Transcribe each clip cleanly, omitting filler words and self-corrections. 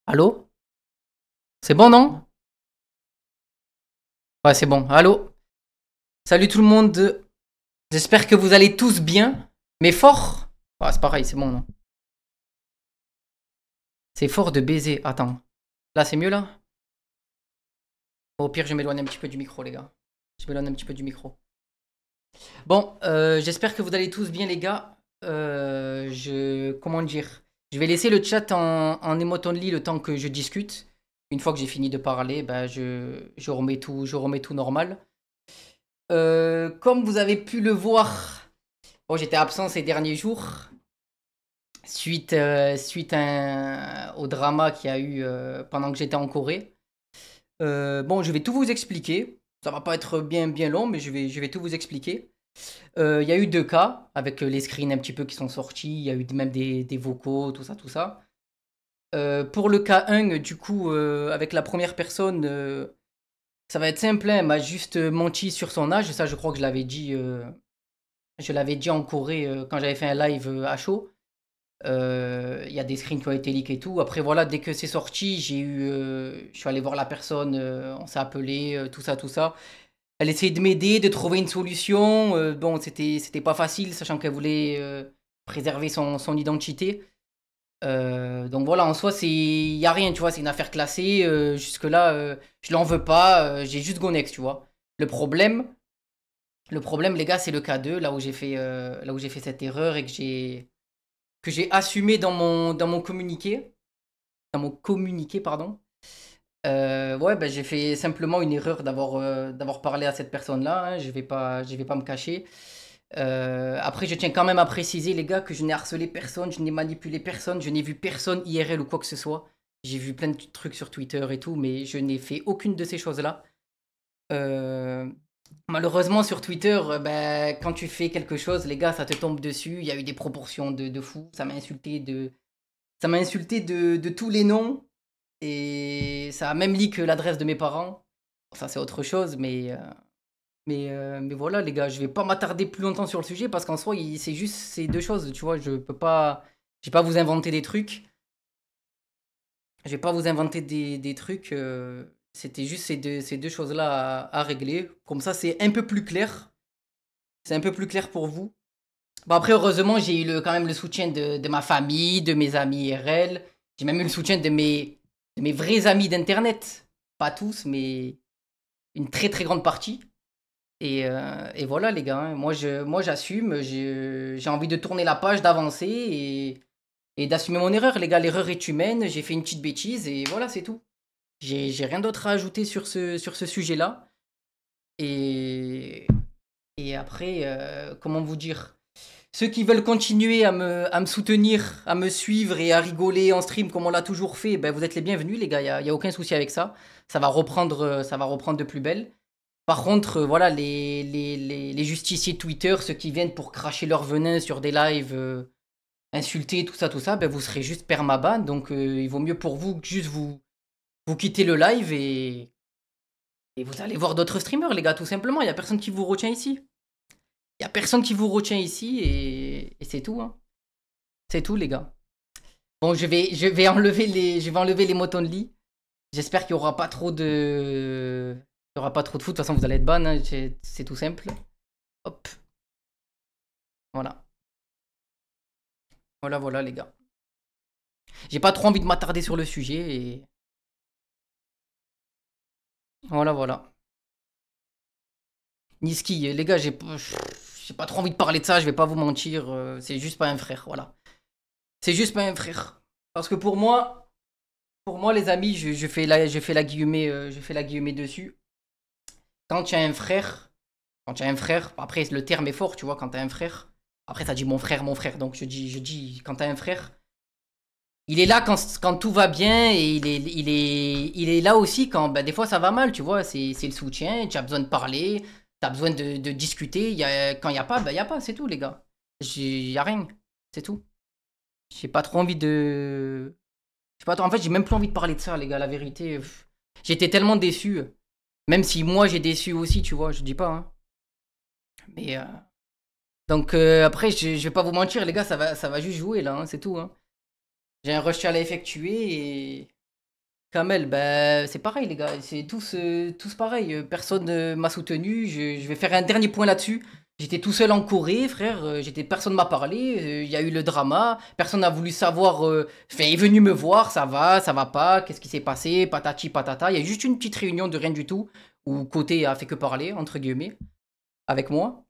Allô? C'est bon, non? Ouais, c'est bon. Allô? Salut tout le monde. J'espère que vous allez tous bien. Mais fort? Ouais, c'est pareil, c'est bon, non? C'est fort de baiser. Attends. Là, c'est mieux, là? Au pire, je m'éloigne un petit peu du micro, les gars. Je m'éloigne un petit peu du micro. Bon, j'espère que vous allez tous bien, les gars. Comment dire? Je vais laisser le chat en emote only le temps que je discute. Une fois que j'ai fini de parler, bah, je remets tout normal. Comme vous avez pu le voir, bon, j'étais absent ces derniers jours au drama qu'il y a eu pendant que j'étais en Corée. Bon, je vais tout vous expliquer. Ça va pas être bien long, mais je vais tout vous expliquer. Il y a eu deux cas avec les screens un petit peu qui sont sortis. Il y a eu même des vocaux, tout ça, tout ça. Pour le cas 1, du coup, avec la première personne, ça va être simple, hein. Elle m'a juste menti sur son âge. Ça, je crois que je l'avais dit en Corée quand j'avais fait un live à chaud. Il y a des screens qui ont été leaks et tout. Après, voilà, dès que c'est sorti, je suis allé voir la personne, on s'est appelé, tout ça, tout ça. Elle essayait de m'aider, de trouver une solution. Bon, c'était pas facile, sachant qu'elle voulait préserver son identité. Donc voilà, en soi, il y a rien, tu vois, c'est une affaire classée. Jusque-là, je l'en veux pas, j'ai juste go next, tu vois. Le problème, le problème, les gars, c'est le cas 2, là où j'ai fait cette erreur et que j'ai assumé dans mon communiqué. Dans mon communiqué, pardon. Ouais, ben, j'ai fait simplement une erreur d'avoir parlé à cette personne-là, hein. Je vais pas me cacher. Après, je tiens quand même à préciser, les gars, que je n'ai harcelé personne, je n'ai manipulé personne, je n'ai vu personne IRL ou quoi que ce soit. J'ai vu plein de trucs sur Twitter et tout, mais je n'ai fait aucune de ces choses-là. Euh, Malheureusement, sur Twitter, ben, quand tu fais quelque chose, les gars, ça te tombe dessus. Il y a eu des proportions de fou. Ça m'a insulté de tous les noms. Et ça a même leak l'adresse de mes parents. Ça, c'est autre chose, mais voilà, les gars, je vais pas m'attarder plus longtemps sur le sujet parce qu'en soi, c'est juste ces deux choses, tu vois. Je vais pas vous inventer des trucs. Je vais pas vous inventer des trucs. C'était juste ces deux choses-là à régler. Comme ça, c'est un peu plus clair. C'est un peu plus clair pour vous. Bon, après, heureusement, j'ai eu quand même le soutien de ma famille, de mes amis IRL. J'ai même eu le soutien de mes vrais amis d'Internet. Pas tous, mais une très très grande partie. Et voilà, les gars, hein. Moi, j'assume. J'ai envie de tourner la page, d'avancer et d'assumer mon erreur. Les gars, l'erreur est humaine. J'ai fait une petite bêtise et voilà, c'est tout. J'ai rien d'autre à ajouter sur ce sujet-là. Et, et après, comment vous dire? Ceux qui veulent continuer à me soutenir, à me suivre et à rigoler en stream comme on l'a toujours fait, ben vous êtes les bienvenus, les gars. Y a aucun souci avec ça. Ça va reprendre de plus belle. Par contre, voilà, les justiciers de Twitter, ceux qui viennent pour cracher leur venin sur des lives, insulter, tout ça, ben vous serez juste permaban. Donc, il vaut mieux pour vous que juste vous quittez le live et vous allez voir d'autres streamers, les gars, tout simplement. Il n'y a personne qui vous retient ici. Il n'y a personne qui vous retient ici et c'est tout, hein. C'est tout, les gars. Bon, je vais enlever les mots only. J'espère qu'il n'y aura pas trop de. Il y aura pas trop de foot. De toute façon, vous allez être ban, hein. C'est tout simple. Hop. Voilà. Voilà, voilà, les gars. J'ai pas trop envie de m'attarder sur le sujet et. Voilà, voilà. Niski, les gars, j'ai pas trop envie de parler de ça, je vais pas vous mentir. C'est juste pas un frère, voilà. C'est juste pas un frère. Parce que pour moi, les amis, je fais la guillemets, je fais la guillemets dessus. Quand tu as un frère, quand tu as un frère, après le terme est fort, tu vois, quand tu as un frère. Après, ça dit mon frère. Donc je dis, quand tu as un frère, il est là quand tout va bien et il est là aussi quand bah, des fois ça va mal, tu vois. C'est le soutien, tu as besoin de parler, tu as besoin de discuter. Quand il n'y a pas, bah, il n'y a pas, c'est tout, les gars. Il n'y a rien, c'est tout. J'ai pas trop envie de. En fait, j'ai même plus envie de parler de ça, les gars, la vérité. J'étais tellement déçu. Même si moi j'ai déçu aussi, tu vois, je dis pas, hein. Mais donc après, je vais pas vous mentir, les gars, ça va juste jouer là, hein, c'est tout, hein. J'ai un rush à effectuer Kamel, ben, c'est pareil, les gars. C'est tous pareil. Personne m'a soutenu. Je vais faire un dernier point là-dessus. J'étais tout seul en Corée, frère. Personne m'a parlé. Il y a eu le drama. Personne n'a voulu savoir. Enfin, il est venu me voir. Ça va pas. Qu'est-ce qui s'est passé? Patati patata. Il y a eu juste une petite réunion de rien du tout où Côté a fait que parler, entre guillemets, avec moi.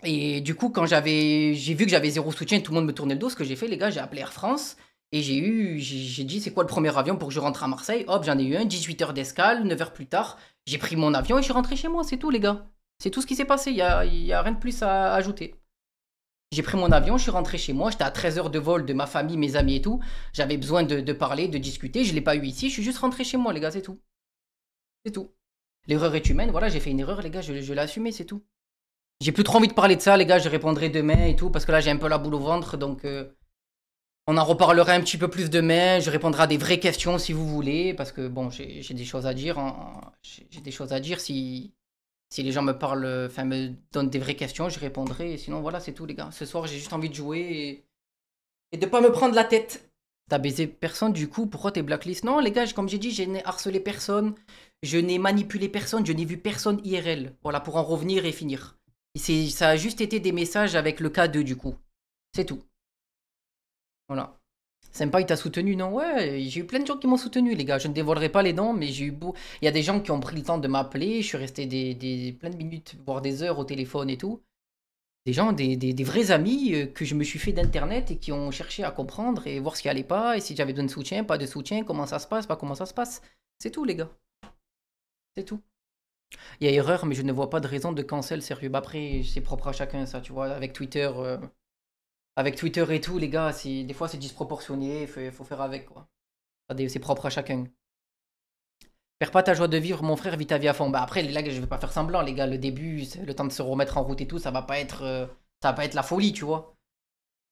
Et du coup, j'ai vu que j'avais zéro soutien, tout le monde me tournait le dos. Ce que j'ai fait, les gars, j'ai appelé Air France et j'ai dit c'est quoi le premier avion pour que je rentre à Marseille. Hop, j'en ai eu un, 18 heures d'escale, 9 heures plus tard. J'ai pris mon avion et je suis rentré chez moi, c'est tout, les gars. C'est tout ce qui s'est passé, il y a rien de plus à ajouter. J'ai pris mon avion, je suis rentré chez moi, j'étais à 13 heures de vol de ma famille, mes amis et tout. J'avais besoin de parler, de discuter, je l'ai pas eu ici, je suis juste rentré chez moi, les gars, c'est tout. C'est tout. L'erreur est humaine, voilà, j'ai fait une erreur, les gars, je l'ai assumé, c'est tout. J'ai plus trop envie de parler de ça, les gars. Je répondrai demain et tout, parce que là, j'ai un peu la boule au ventre. Donc, on en reparlera un petit peu plus demain. Je répondrai à des vraies questions si vous voulez, parce que bon, j'ai des choses à dire. J'ai des choses à dire. Si les gens me parlent, enfin, me donnent des vraies questions, je répondrai. Et sinon, voilà, c'est tout, les gars. Ce soir, j'ai juste envie de jouer et de pas me prendre la tête. T'as baisé personne, du coup, pourquoi t'es blacklist? Non, les gars, comme j'ai dit, je n'ai harcelé personne. Je n'ai manipulé personne. Je n'ai vu personne IRL. Voilà, pour en revenir et finir. Ça a juste été des messages avec le K2 du coup. C'est tout. Voilà. Sympa, il t'a soutenu, non? Ouais, j'ai eu plein de gens qui m'ont soutenu, les gars. Je ne dévoilerai pas les noms, mais j'ai eu beau. Il y a des gens qui ont pris le temps de m'appeler. Je suis resté plein de minutes, voire des heures au téléphone et tout. Des gens, des vrais amis que je me suis fait d'internet et qui ont cherché à comprendre et voir ce qui allait pas et si j'avais besoin de soutien, pas de soutien, comment ça se passe, pas comment ça se passe. C'est tout, les gars. C'est tout. Il y a erreur, mais je ne vois pas de raison de cancel, sérieux. Bah après, c'est propre à chacun, ça, tu vois. Avec Twitter et tout, les gars, des fois c'est disproportionné, faut faire avec, quoi. C'est propre à chacun. Perds pas ta joie de vivre, mon frère, vis ta vie à fond. Bah après, les gars, je vais pas faire semblant, les gars. Le début, c'est le temps de se remettre en route et tout, ça va pas être la folie, tu vois.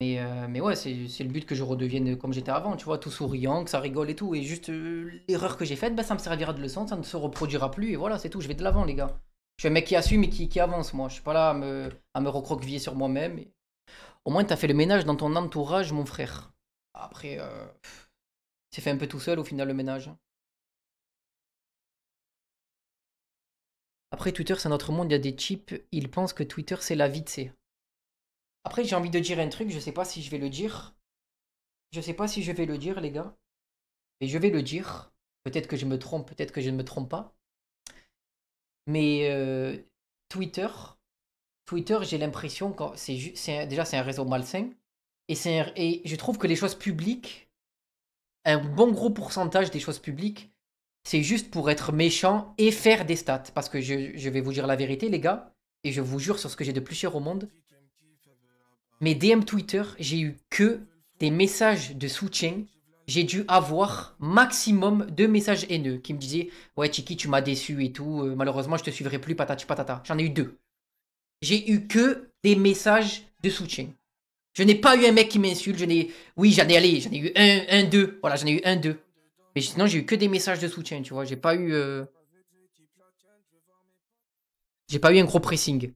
Mais ouais, c'est le but que je redevienne comme j'étais avant, tu vois, tout souriant, que ça rigole et tout. Et juste l'erreur que j'ai faite, bah, ça me servira de leçon, ça ne se reproduira plus. Et voilà, c'est tout, je vais de l'avant, les gars. Je suis un mec qui assume et qui avance, moi. Je suis pas là à me recroqueviller sur moi-même. Au moins, t'as fait le ménage dans ton entourage, mon frère. Après, c'est fait un peu tout seul au final, le ménage. Après, Twitter, c'est notre monde, il y a des types, ils pensent que Twitter, c'est la vie, tu sais. Après, j'ai envie de dire un truc, je sais pas si je vais le dire. Je sais pas si je vais le dire, les gars. Et je vais le dire. Peut-être que je me trompe, peut-être que je ne me trompe pas. Mais Twitter, Twitter, j'ai l'impression que déjà c'est un réseau malsain. Et je trouve que les choses publiques, un bon gros pourcentage des choses publiques, c'est juste pour être méchant et faire des stats. Parce que je vais vous dire la vérité, les gars. Et je vous jure sur ce que j'ai de plus cher au monde. Mes DM Twitter, j'ai eu que des messages de soutien. J'ai dû avoir maximum 2 messages haineux qui me disaient ouais, Chiki, tu m'as déçu et tout. Malheureusement, je te suivrai plus, patati patata. J'en ai eu 2. J'ai eu que des messages de soutien. Je n'ai pas eu un mec qui m'insulte. Oui, j'en ai eu un, deux. Voilà, j'en ai eu un, deux. Mais sinon, j'ai eu que des messages de soutien, tu vois. J'ai pas eu un gros pressing.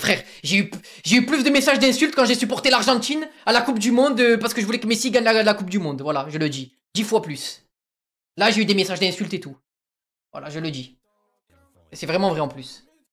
Frère, j'ai eu plus de messages d'insultes quand j'ai supporté l'Argentine à la Coupe du Monde parce que je voulais que Messi gagne la Coupe du Monde. Voilà, je le dis. 10 fois plus. Là, j'ai eu des messages d'insultes et tout. Voilà, je le dis. Et c'est vraiment vrai en plus.